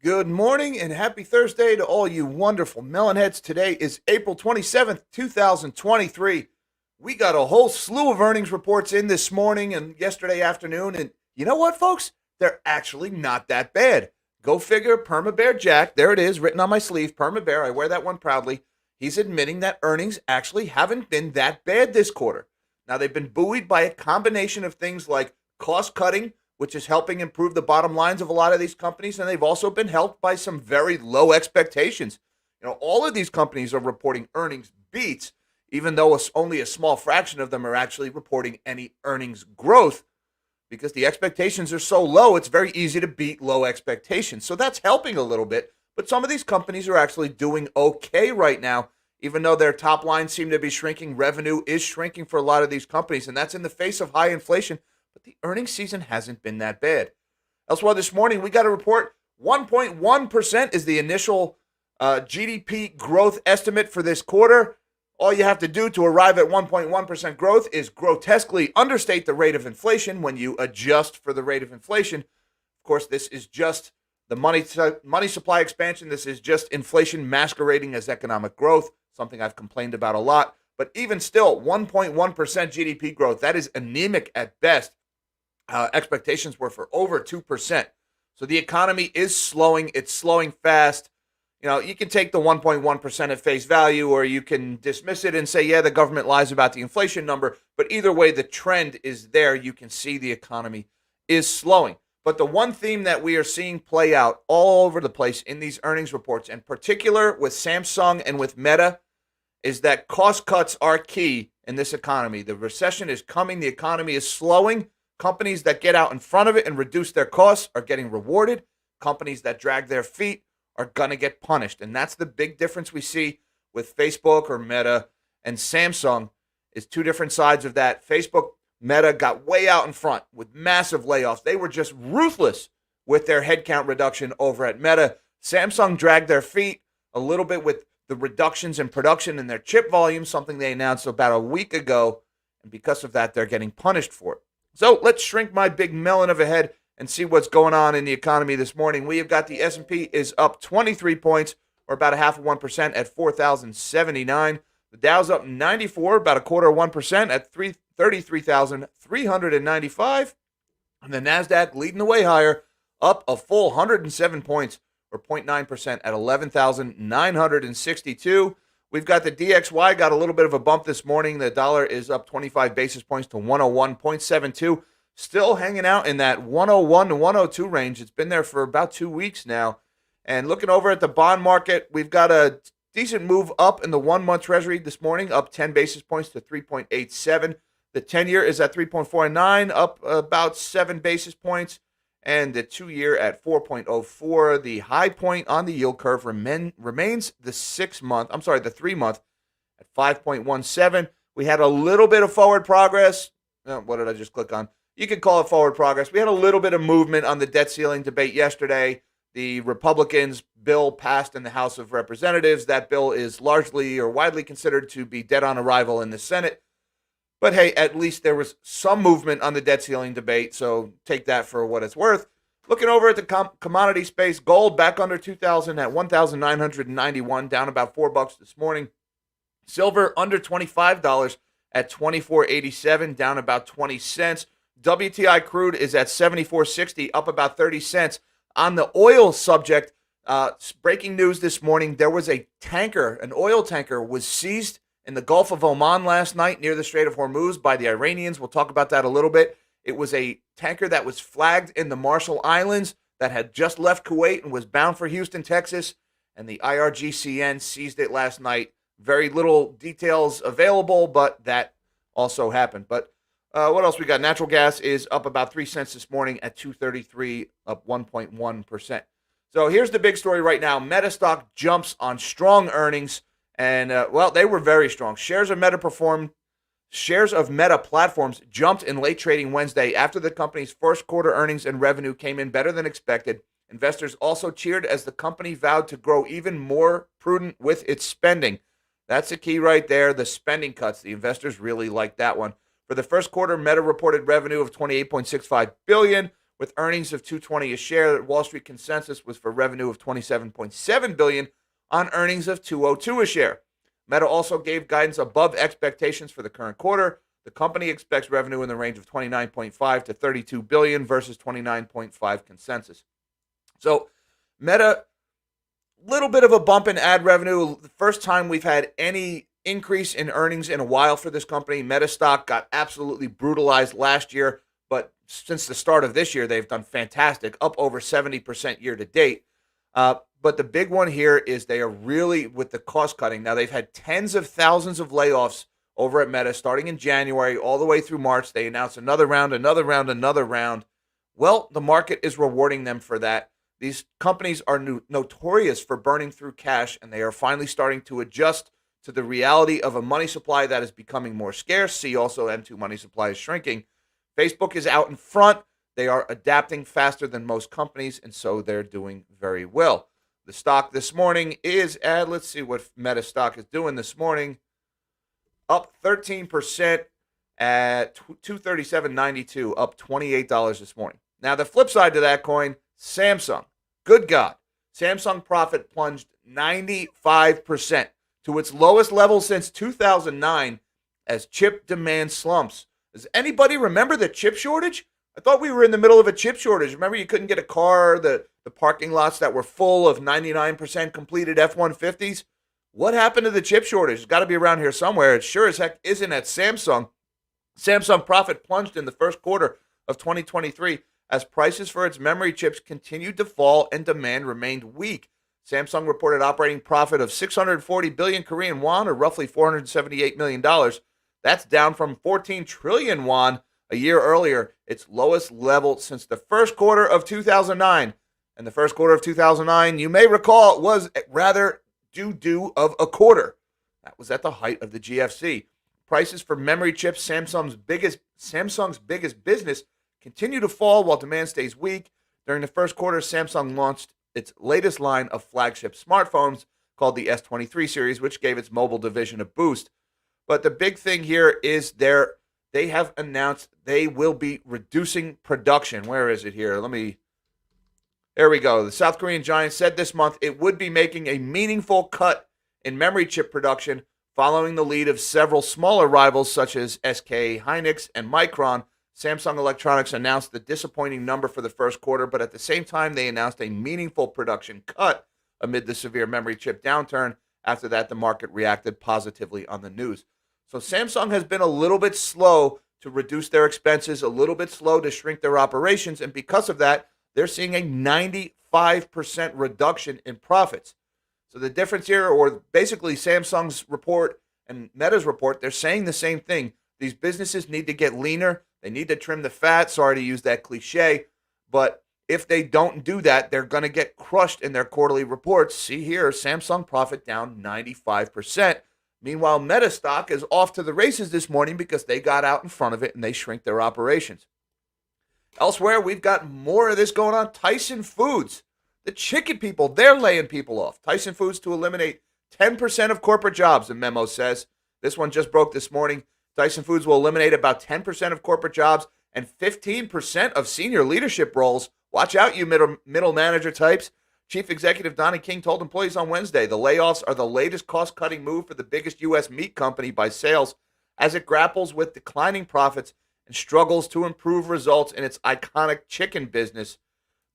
Good morning and happy Thursday to all you wonderful melonheads. Today is April 27th, 2023. We got a whole slew of earnings reports in this morning and yesterday afternoon. And you know what, folks? They're actually not that bad. Go figure, Perma Bear Jack. There it is, written on my sleeve. Perma Bear, I wear that one proudly. He's admitting that earnings actually haven't been that bad this quarter. Now, they've been buoyed by a combination of things like cost cutting, which is helping improve the bottom lines of a lot of these companies. And they've also been helped by some very low expectations. All of these companies are reporting earnings beats, even though only a small fraction of them are actually reporting any earnings growth because the expectations are so low, it's very easy to beat low expectations. So that's helping a little bit. But some of these companies are actually doing okay right now, even though their top lines seem to be shrinking. Revenue is shrinking for a lot of these companies, and that's in the face of high inflation. But the earnings season hasn't been that bad. Elsewhere this morning, we got a report. 1.1% is the initial GDP growth estimate for this quarter. All you have to do to arrive at 1.1% growth is grotesquely understate the rate of inflation when you adjust for the rate of inflation. Of course, this is just the money supply expansion. This is just inflation masquerading as economic growth, something I've complained about a lot. But even still, 1.1% GDP growth, that is anemic at best. Expectations were for over 2%. So the economy is slowing. It's slowing fast. You can take the 1.1% at face value, or you can dismiss it and say, yeah, the government lies about the inflation number. But either way, the trend is there. You can see the economy is slowing. But the one theme that we are seeing play out all over the place in these earnings reports, in particular with Samsung and with Meta, is that cost cuts are key in this economy. The recession is coming. The economy is slowing. Companies that get out in front of it and reduce their costs are getting rewarded. Companies that drag their feet are going to get punished. And that's the big difference we see with Facebook or Meta and Samsung is two different sides of that. Facebook, Meta got way out in front with massive layoffs. They were just ruthless with their headcount reduction over at Meta. Samsung dragged their feet a little bit with the reductions in production and their chip volume, something they announced about a week ago. And because of that, they're getting punished for it. So let's shrink my big melon of a head and see what's going on in the economy this morning. We have got the S&P is up 23 points, or about a half of 1% at 4,079. The Dow's up 94, about a quarter of 1% at 33,395. And the NASDAQ leading the way higher, up a full 107 points, or 0.9% at 11,962. We've got the DXY, got a little bit of a bump this morning. The dollar is up 25 basis points to 101.72. Still hanging out in that 101 to 102 range. It's been there for about 2 weeks now. And looking over at the bond market, we've got a decent move up in the 1-month Treasury this morning, up 10 basis points to 3.87. The 10-year is at 3.49, up about 7 basis points. And the 2-year at 4.04. The high point on the yield curve remains the 3-month at 5.17. We had a little bit of forward progress. What did I just click on? You could call it forward progress. We had a little bit of movement on the debt ceiling debate yesterday. The Republicans' bill passed in the House of Representatives. That bill is largely or widely considered to be dead on arrival in the Senate. But hey, at least there was some movement on the debt ceiling debate, so take that for what it's worth. Looking over at the commodity space, gold back under 2,000 at 1,991, down about $4 this morning. Silver under $25 at 24.87, down about 20 cents. WTI crude is at 74.60, up about 30 cents. On the oil subject, breaking news this morning, there was a tanker, an oil tanker was seized in the Gulf of Oman last night near the Strait of Hormuz by the Iranians. We'll talk about that a little bit. It was a tanker that was flagged in the Marshall Islands that had just left Kuwait and was bound for Houston, Texas, and the IRGCN seized it last night. Very little details available, but that also happened. But what else we got? Natural gas is up about 3 cents this morning at $2.33, up 1.1%. So here's the big story right now. Meta stock jumps on strong earnings. And, they were very strong. Shares of Meta platforms jumped in late trading Wednesday after the company's first quarter earnings and revenue came in better than expected. Investors also cheered as the company vowed to grow even more prudent with its spending. That's the key right there, the spending cuts. The investors really like that one. For the first quarter, Meta reported revenue of $28.65 billion, With earnings of $2.20 a share, Wall Street consensus was for revenue of $27.7 billion on earnings of $2.02 a share. Meta also gave guidance above expectations for the current quarter. The company expects revenue in the range of $29.5 to $32 billion versus $29.5 consensus. So, Meta, little bit of a bump in ad revenue. The first time we've had any increase in earnings in a while for this company. Meta stock got absolutely brutalized last year, but since the start of this year, they've done fantastic, up over 70% year to date. But the big one here is they are really with the cost cutting. Now, they've had tens of thousands of layoffs over at Meta starting in January all the way through March. They announced another round, another round, another round. Well, the market is rewarding them for that. These companies are notorious for burning through cash, and they are finally starting to adjust to the reality of a money supply that is becoming more scarce. See also M2 money supply is shrinking. Facebook is out in front. They are adapting faster than most companies, and so they're doing very well. The stock this morning is at, let's see what Meta stock is doing this morning, up 13% at $237.92, up $28 this morning. Now, the flip side to that coin, Samsung. Good God. Samsung profit plunged 95% to its lowest level since 2009 as chip demand slumps. Does anybody remember the chip shortage? I thought we were in the middle of a chip shortage. Remember you couldn't get a car, the parking lots that were full of 99% completed F-150s? What happened to the chip shortage? It's got to be around here somewhere. It sure as heck isn't at Samsung. Samsung profit plunged in the first quarter of 2023 as prices for its memory chips continued to fall and demand remained weak. Samsung reported operating profit of 640 billion Korean won, or roughly $478 million. That's down from 14 trillion won a year earlier, its lowest level since the first quarter of 2009. And the first quarter of 2009, you may recall, was rather doo-doo of a quarter. That was at the height of the GFC. Prices for memory chips, Samsung's biggest business, continue to fall while demand stays weak. During the first quarter, Samsung launched its latest line of flagship smartphones called the S23 series, which gave its mobile division a boost. But the big thing here is they have announced they will be reducing production. Where is it here? There we go. The South Korean giant said this month it would be making a meaningful cut in memory chip production following the lead of several smaller rivals such as SK Hynix and Micron. Samsung Electronics announced the disappointing number for the first quarter, but at the same time, they announced a meaningful production cut amid the severe memory chip downturn. After that, the market reacted positively on the news. So Samsung has been a little bit slow to reduce their expenses, a little bit slow to shrink their operations, and because of that, they're seeing a 95% reduction in profits. So the difference here, or basically Samsung's report and Meta's report, they're saying the same thing. These businesses need to get leaner. They need to trim the fat. Sorry to use that cliche, but if they don't do that, they're going to get crushed in their quarterly reports. See here, Samsung profit down 95%. Meanwhile, Meta stock is off to the races this morning because they got out in front of it and they shrink their operations. Elsewhere, we've got more of this going on. Tyson Foods, the chicken people, they're laying people off. Tyson Foods to eliminate 10% of corporate jobs, the memo says. This one just broke this morning. Tyson Foods will eliminate about 10% of corporate jobs and 15% of senior leadership roles. Watch out, you middle manager types. Chief Executive Donnie King told employees on Wednesday the layoffs are the latest cost-cutting move for the biggest U.S. meat company by sales as it grapples with declining profits and struggles to improve results in its iconic chicken business.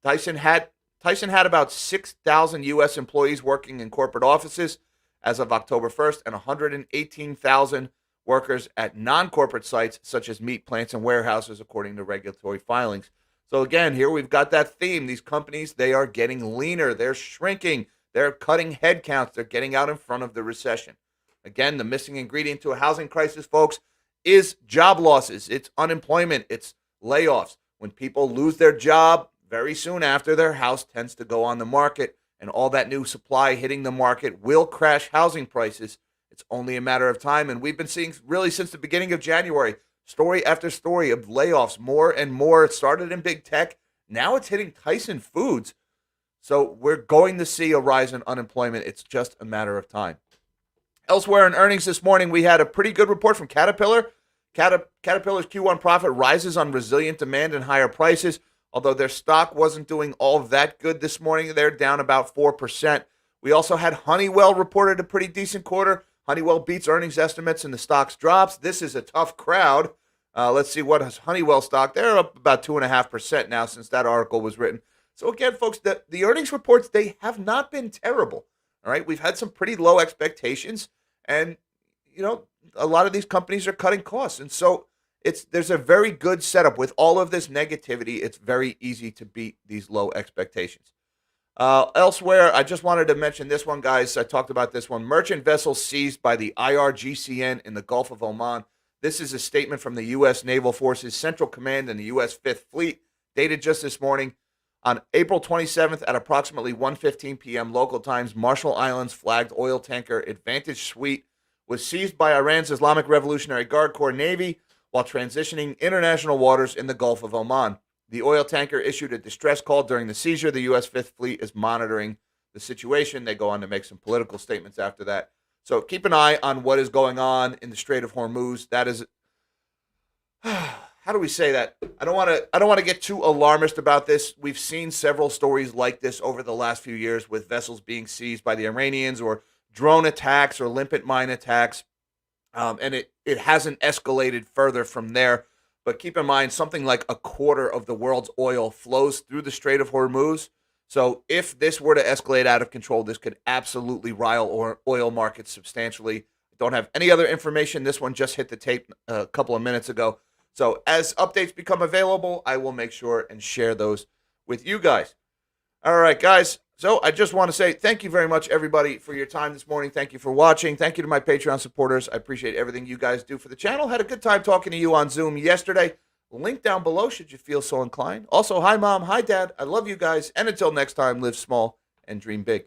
Tyson had about 6,000 U.S. employees working in corporate offices as of October 1st and 118,000 workers at non-corporate sites such as meat plants and warehouses, according to regulatory filings. So again, here we've got that theme. These companies, they are getting leaner. They're shrinking. They're cutting headcounts. They're getting out in front of the recession. Again, the missing ingredient to a housing crisis, folks, is job losses. It's unemployment. It's layoffs. When people lose their job, very soon after, their house tends to go on the market, and all that new supply hitting the market will crash housing prices. It's only a matter of time, and we've been seeing really since the beginning of January, story after story of layoffs, more and more. It started in big tech. Now it's hitting Tyson Foods. So we're going to see a rise in unemployment. It's just a matter of time. Elsewhere in earnings this morning, we had a pretty good report from Caterpillar. Caterpillar's Q1 profit rises on resilient demand and higher prices. although their stock wasn't doing all that good this morning. They're down about 4%. We also had Honeywell reported a pretty decent quarter. Honeywell beats earnings estimates and the stock's drops. This is a tough crowd. Let's see what has Honeywell stock. They're up about 2.5% now since that article was written. So again, folks, the earnings reports, they have not been terrible. All right, we've had some pretty low expectations, and a lot of these companies are cutting costs, and so there's a very good setup with all of this negativity. It's very easy to beat these low expectations. Elsewhere, I just wanted to mention this one, guys. I talked about this one. Merchant vessels seized by the IRGCN in the Gulf of Oman. This is a statement from the U.S. Naval Forces Central Command and the U.S. Fifth Fleet, dated just this morning. On April 27th at approximately 1:15 p.m. local times, Marshall Islands flagged oil tanker Advantage Sweet was seized by Iran's Islamic Revolutionary Guard Corps Navy while transitioning international waters in the Gulf of Oman. The oil tanker issued a distress call during the seizure. The U.S. Fifth Fleet is monitoring the situation. They go on to make some political statements after that. So keep an eye on what is going on in the Strait of Hormuz. That is, how do we say that? I don't want to get too alarmist about this. We've seen several stories like this over the last few years with vessels being seized by the Iranians or drone attacks or limpet mine attacks. And it hasn't escalated further from there. But keep in mind, something like a quarter of the world's oil flows through the Strait of Hormuz. So if this were to escalate out of control, this could absolutely rile oil markets substantially. Don't have any other information. This one just hit the tape a couple of minutes ago. So as updates become available, I will make sure and share those with you guys. All right, guys. So I just want to say thank you very much, everybody, for your time this morning. Thank you for watching. Thank you to my Patreon supporters. I appreciate everything you guys do for the channel. Had a good time talking to you on Zoom yesterday. Link down below should you feel so inclined. Also, hi, Mom. Hi, Dad. I love you guys. And until next time, live small and dream big.